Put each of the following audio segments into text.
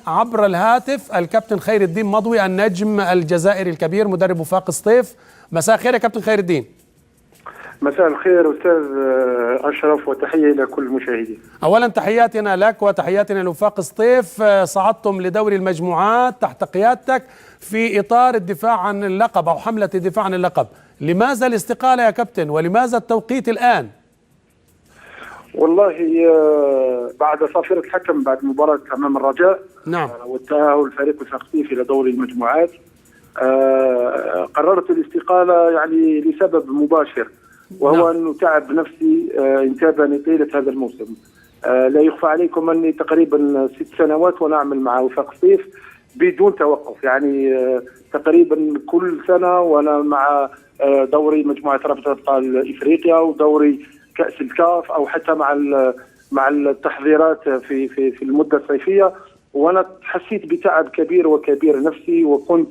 عبر الهاتف الكابتن خير الدين مضوي النجم الجزائري الكبير مدرب وفاق سطيف. مساء الخير يا كابتن خير الدين. مساء الخير أستاذ أشرف، وتحية إلى كل المشاهدين. أولا تحياتنا لك وتحياتنا لوفاق سطيف. صعدتم لدوري المجموعات تحت قيادتك في إطار الدفاع عن اللقب أو حملة الدفاع عن اللقب. لماذا الاستقالة يا كابتن ولماذا التوقيت الآن؟ والله بعد صافرة الحكم بعد مباراة أمام الرجاء نعم والتأهل فريق وفاق سطيف إلى دوري المجموعات، قررت الاستقالة يعني لسبب مباشر، وهو أنه تعب نفسي انتابني طيلة هذا الموسم. لا يخفى عليكم أني تقريبا 6 سنوات وأنا أعمل مع وفاق سطيف بدون توقف، يعني تقريبا كل سنة وأنا مع دوري مجموعة رابطة أبطال إفريقيا ودوري كأس الكاف، أو حتى مع التحضيرات في المدة الصيفية، وأنا حسيت بتعب كبير وكبير نفسي، وكنت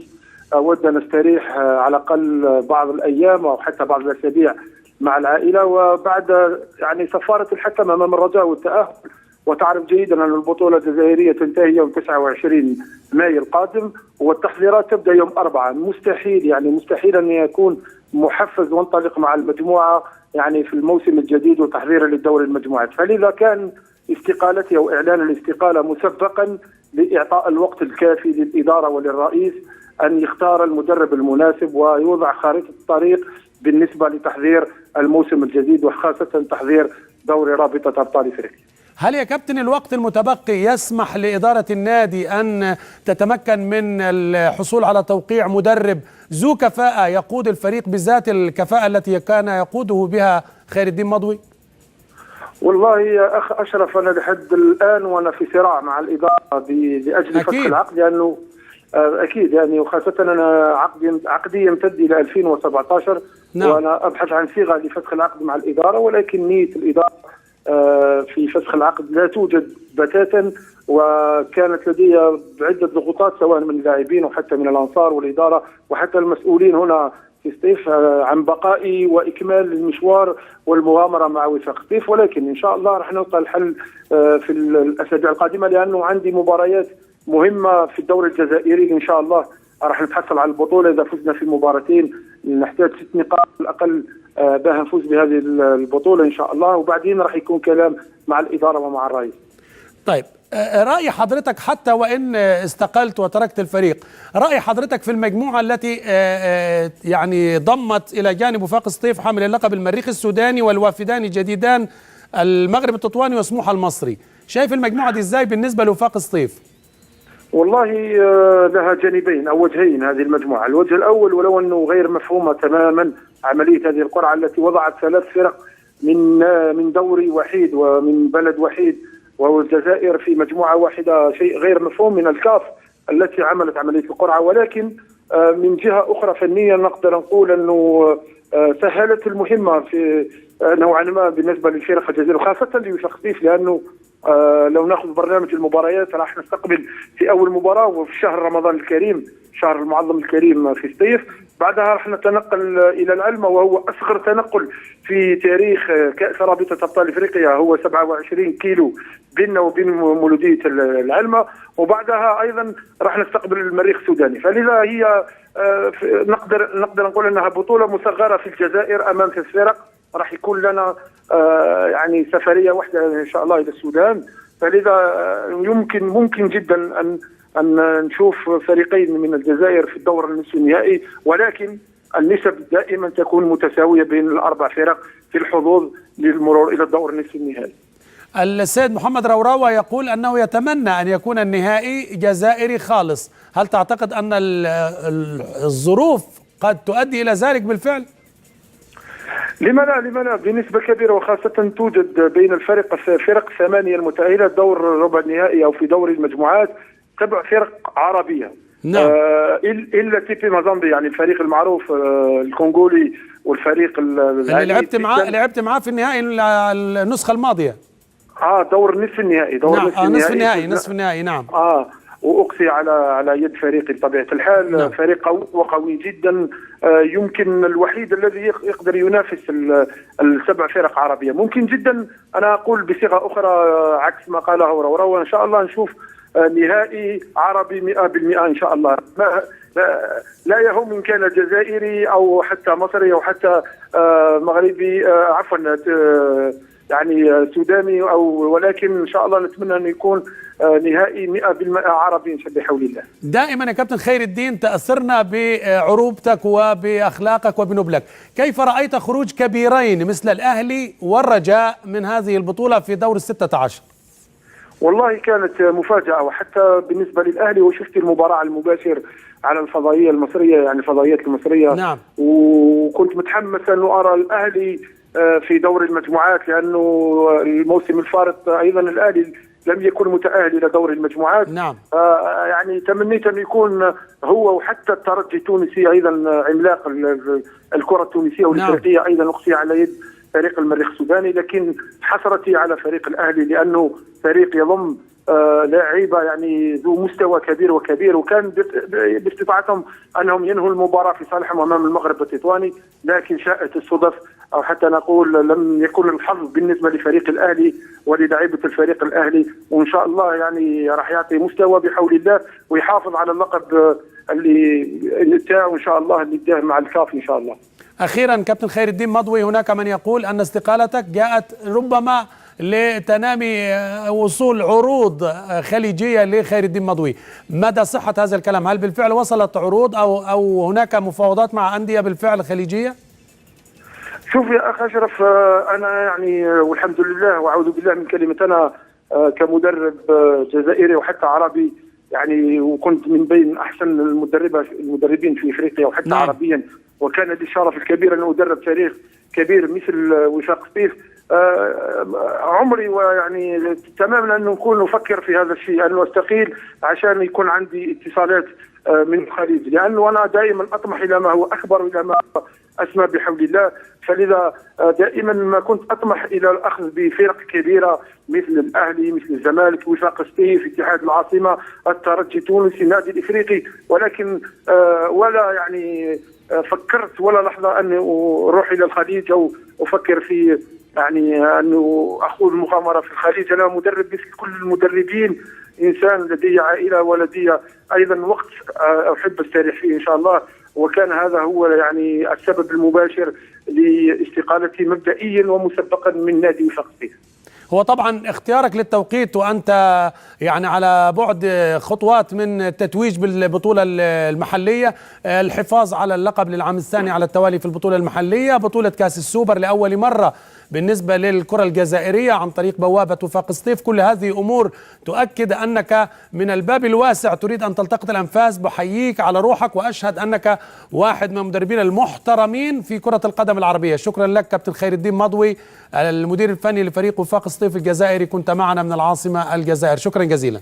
أود أن أستريح على الأقل بعض الأيام أو حتى بعض الأسابيع مع العائلة. وبعد يعني صفارة الحكم أمام الرجاء والتأهل، وتعرف جيدا أن البطولة الجزائرية تنتهي يوم 29 مايو القادم والتحضيرات تبدأ يوم 4، مستحيل أن يكون محفز وانطلق مع المجموعة يعني في الموسم الجديد وتحضيرا للدوري المجموعات. فلذا كان استقالتي أو إعلان الاستقالة مسبقا لإعطاء الوقت الكافي للإدارة وللرئيس أن يختار المدرب المناسب ويوضع خارطة الطريق بالنسبة لتحضير الموسم الجديد، وخاصة تحضير دوري رابطة أبطال إفريقيا. هل يا كابتن الوقت المتبقي يسمح لإدارة النادي أن تتمكن من الحصول على توقيع مدرب ذو كفاءة يقود الفريق بذات الكفاءة التي كان يقوده بها خير الدين مضوي؟ والله يا أخ أشرف، أنا لحد الآن وأنا في صراع مع الإدارة لأجل فسخ العقد، لأنه أكيد يعني، وخاصة أنا عقدي يمتد إلى 2017. نعم. وأنا أبحث عن صيغة لفسخ العقد مع الإدارة، ولكن نية الإدارة في فسخ العقد لا توجد بتاتا، وكانت لدي عدة ضغوطات سواء من اللاعبين وحتى من الأنصار والإدارة وحتى المسؤولين هنا في سطيف عن بقائي وإكمال المشوار والمغامرة مع وفاق سطيف. ولكن إن شاء الله راح نلقى الحل في الأسابيع القادمة، لأنه عندي مباريات مهمة في الدوري الجزائري. إن شاء الله راح نتحصل على البطولة إذا فزنا في مباراتين، نحتاج 6 نقاط على الأقل باه نفوز بهذه البطولة إن شاء الله، وبعدين راح يكون كلام مع الإدارة ومع الرئيس. طيب، رأي حضرتك حتى وإن استقلت وتركت الفريق، رأي حضرتك في المجموعة التي يعني ضمت إلى جانب وفاق سطيف حامل اللقب المريخ السوداني والوافدان الجديدان المغرب التطواني وسموحة المصري، شايف المجموعة دي إزاي بالنسبة لوفاق سطيف؟ والله لها جانبين أو وجهين هذه المجموعة. الوجه الأول، ولو أنه غير مفهومة تماما عملية هذه القرعة التي وضعت 3 فرق من دوري وحيد ومن بلد وحيد وهو الجزائر في مجموعة واحدة، شيء غير مفهوم من الكاف التي عملت عملية القرعة. ولكن من جهة أخرى فنيا نقدر نقول أنه سهلت المهمة في نوعا ما بالنسبة للفرق الجزائرية وخاصة لوفاق سطيف، لأنه لو ناخذ برنامج المباريات راح نستقبل في أول مباراة وفي شهر رمضان الكريم، شهر المعظم الكريم في سطيف. بعدها راح نتنقل إلى العلمة، وهو أصغر تنقل في تاريخ كأس رابطة أبطال إفريقيا، هو 27 كيلو بيننا وبين مولودية العلمة. وبعدها أيضا راح نستقبل المريخ السوداني. فلذا هي نقدر نقول أنها بطولة مصغرة في الجزائر أمام 3 فرق. راح يكون لنا يعني سفرية واحدة إن شاء الله إلى السودان. فلذا ممكن جدا أن نشوف فريقين من الجزائر في الدور النصف النهائي، ولكن النسب دائما تكون متساوية بين ال4 فرق في الحظوظ للمرور إلى الدور النصف النهائي. السيد محمد روراوة يقول أنه يتمنى أن يكون النهائي جزائري خالص، هل تعتقد أن الظروف قد تؤدي إلى ذلك بالفعل؟ لما لا بنسبة كبيرة، وخاصة توجد بين فرق 8 المتأهلة دور ربع النهائي أو في دوري المجموعات 7 فرق عربية. نعم. إلا تيبي مازامبي، يعني الفريق المعروف الكونغولي والفريق اللي لعبت معاه في النهائي النسخة الماضية. دور نصف النهائي. نصف النهائي نعم. وأقصي على يد فريقي بطبيعة الحال. نعم. فريق قوي وقوي جدا، يمكن الوحيد الذي يقدر ينافس ال7 فرق عربية. ممكن جدا أنا أقول بصيغة أخرى عكس ما قاله روراوة، إن شاء الله نشوف نهائي عربي 100% إن شاء الله. لا يهم إن كان جزائري أو حتى مصري أو حتى مغربي، عفوا يعني سوداني، ولكن إن شاء الله نتمنى أن يكون نهائي 100% عربي بحول الله. دائما يا كابتن خير الدين تأثرنا بعروبتك وبأخلاقك وبنبلك. كيف رأيت خروج كبيرين مثل الأهلي والرجاء من هذه البطولة في دور ال16؟ والله كانت مفاجأة، وحتى بالنسبة للأهلي وشفت المباراة المباشر على الفضائية المصرية، يعني الفضائيات المصرية. نعم. وكنت متحمس أن أرى الأهلي في دور المجموعات، لأنه الموسم الفارط أيضا الأهلي لم يكن متأهل إلى دور المجموعات. نعم. يعني تمنيت أن يكون هو، وحتى الترجي التونسي أيضا عملاق الكرة التونسية والإفريقية أيضا أقصي على يد فريق المريخ السوداني، لكن حسرتي على فريق الأهلي لأنه فريق يضم لاعيبه يعني ذو مستوى كبير، وكان باستطاعتهم انهم ينهوا المباراه في صالحهم امام المغرب التطواني، لكن شاءت الصدف او حتى نقول لم يكن الحظ بالنسبه لفريق الاهلي وللاعيبه الفريق الاهلي. وان شاء الله يعني راح يعطي مستوى بحول الله ويحافظ على اللقب اللي تاعه ان شاء الله، اللي اداه مع الكاف ان شاء الله. اخيرا كابتن خير الدين مضوي، هناك من يقول ان استقالتك جاءت ربما لتنامي وصول عروض خليجية لخير الدين مضوي. مدى صحة هذا الكلام؟ هل بالفعل وصلت عروض أو هناك مفاوضات مع أندية بالفعل خليجية؟ شوف يا أخ أشرف، أنا يعني والحمد لله وأعوذ بالله من كلمة أنا كمدرب جزائري وحتى عربي، يعني وكنت من بين أحسن المدربين في إفريقيا وحتى نعم. عربيا، وكان لي الشرف الكبير أن أدرب فريق كبير مثل وفاق سطيف. عمري ويعني تماما أن نكون نفكر في هذا الشيء، أن أستقيل عشان يكون عندي اتصالات من الخليج، لأنه أنا دائما أطمح إلى ما هو أكبر وإلى ما أسمى بحول الله. فلذا دائما ما كنت أطمح إلى الأخذ بفرق كبيرة مثل الأهلي، مثل الزمالك، وفاق سطيف، اتحاد العاصمة، الترجي التونسي، النادي الإفريقي، ولكن ولا يعني فكرت ولا لحظة أن أروح إلى الخليج أو أفكر في يعني أنه أخوض المغامرة في الخليج. أنا مدرب مثل كل المدربين، إنسان لدي عائلة ولدي أيضا وقت أحب أستريح فيه إن شاء الله، وكان هذا هو يعني السبب المباشر لاستقالتي مبدئيا ومسبقا من نادي وفاق سطيف. هو طبعا اختيارك للتوقيت وأنت يعني على بعد خطوات من التتويج بالبطولة المحلية، الحفاظ على اللقب للعام الثاني على التوالي في البطولة المحلية، بطولة كأس السوبر لأول مرة بالنسبة للكرة الجزائرية عن طريق بوابة وفاق سطيف، كل هذه أمور تؤكد أنك من الباب الواسع تريد أن تلتقط الأنفاس. بحييك على روحك، وأشهد أنك واحد من المدربين المحترمين في كرة القدم العربية. شكرا لك كابتن خير الدين مضوي، المدير الفني لفريق وفاق سطيف الجزائري، كنت معنا من العاصمة الجزائر. شكرا جزيلا.